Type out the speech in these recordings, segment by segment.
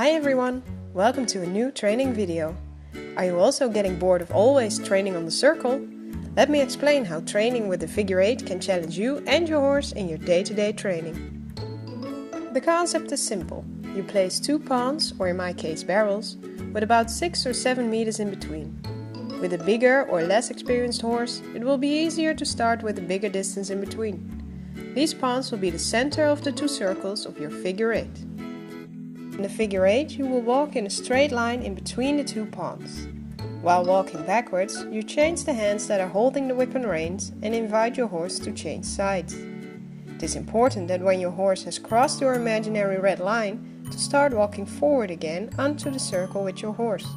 Hi everyone, welcome to a new training video. Are you also getting bored of always training on the circle? Let me explain how training with the figure 8 can challenge you and your horse in your day-to-day training. The concept is simple. You place two pawns, or in my case barrels, with about 6 or 7 meters in between. With a bigger or less experienced horse, it will be easier to start with a bigger distance in between. These pawns will be the center of the two circles of your figure 8. In the figure 8, you will walk in a straight line in between the two pawns. While walking backwards, you change the hands that are holding the whip and reins and invite your horse to change sides. It is important that when your horse has crossed your imaginary red line, to start walking forward again onto the circle with your horse.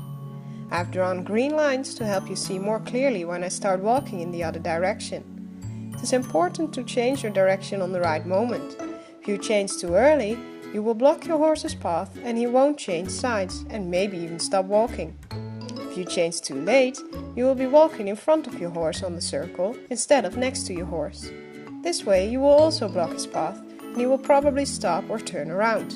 I've drawn green lines to help you see more clearly when I start walking in the other direction. It is important to change your direction on the right moment. If you change too early, you will block your horse's path and he won't change sides and maybe even stop walking. If you change too late, you will be walking in front of your horse on the circle instead of next to your horse. This way you will also block his path and he will probably stop or turn around.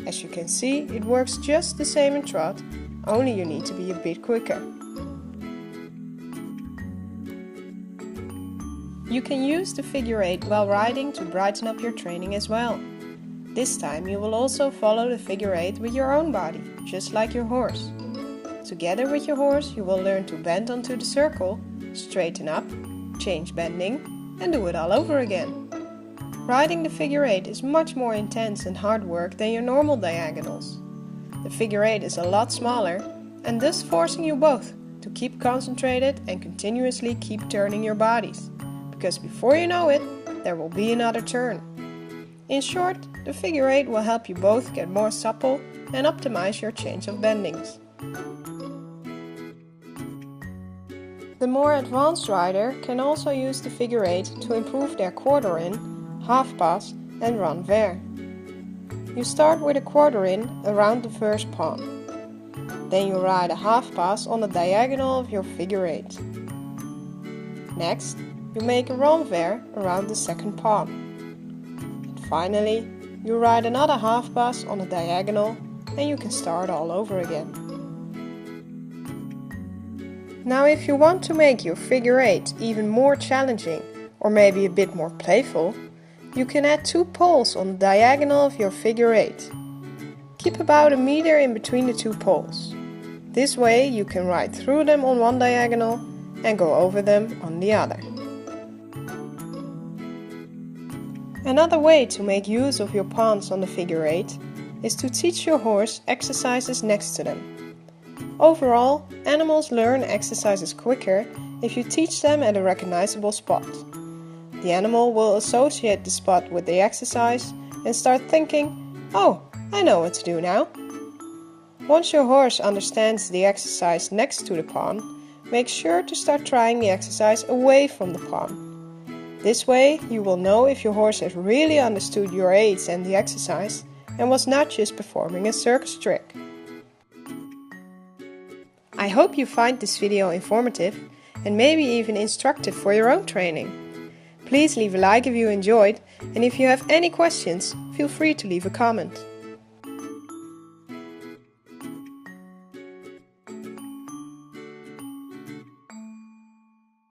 As you can see, it works just the same in trot, only you need to be a bit quicker. You can use the figure 8 while riding to brighten up your training as well. This time you will also follow the figure 8 with your own body, just like your horse. Together with your horse you will learn to bend onto the circle, straighten up, change bending and do it all over again. Riding the figure 8 is much more intense and hard work than your normal diagonals. The figure 8 is a lot smaller and thus forcing you both to keep concentrated and continuously keep turning your bodies, because before you know it, there will be another turn. In short, the figure 8 will help you both get more supple and optimize your change of bendings. The more advanced rider can also use the figure 8 to improve their quarter in, half pass and run vert. You start with a quarter in around the first pawn. Then you ride a half pass on the diagonal of your figure 8. Next, you make a run vert around the second pawn. Finally, you ride another half pass on a diagonal and you can start all over again. Now if you want to make your figure 8 even more challenging or maybe a bit more playful, you can add two poles on the diagonal of your figure 8. Keep about a meter in between the two poles. This way you can ride through them on one diagonal and go over them on the other. Another way to make use of your pawns on the figure 8 is to teach your horse exercises next to them. Overall, animals learn exercises quicker if you teach them at a recognizable spot. The animal will associate the spot with the exercise and start thinking, "Oh, I know what to do now." Once your horse understands the exercise next to the pawn, make sure to start trying the exercise away from the pawn. This way, you will know if your horse has really understood your aids and the exercise and was not just performing a circus trick. I hope you find this video informative and maybe even instructive for your own training. Please leave a like if you enjoyed, and if you have any questions, feel free to leave a comment.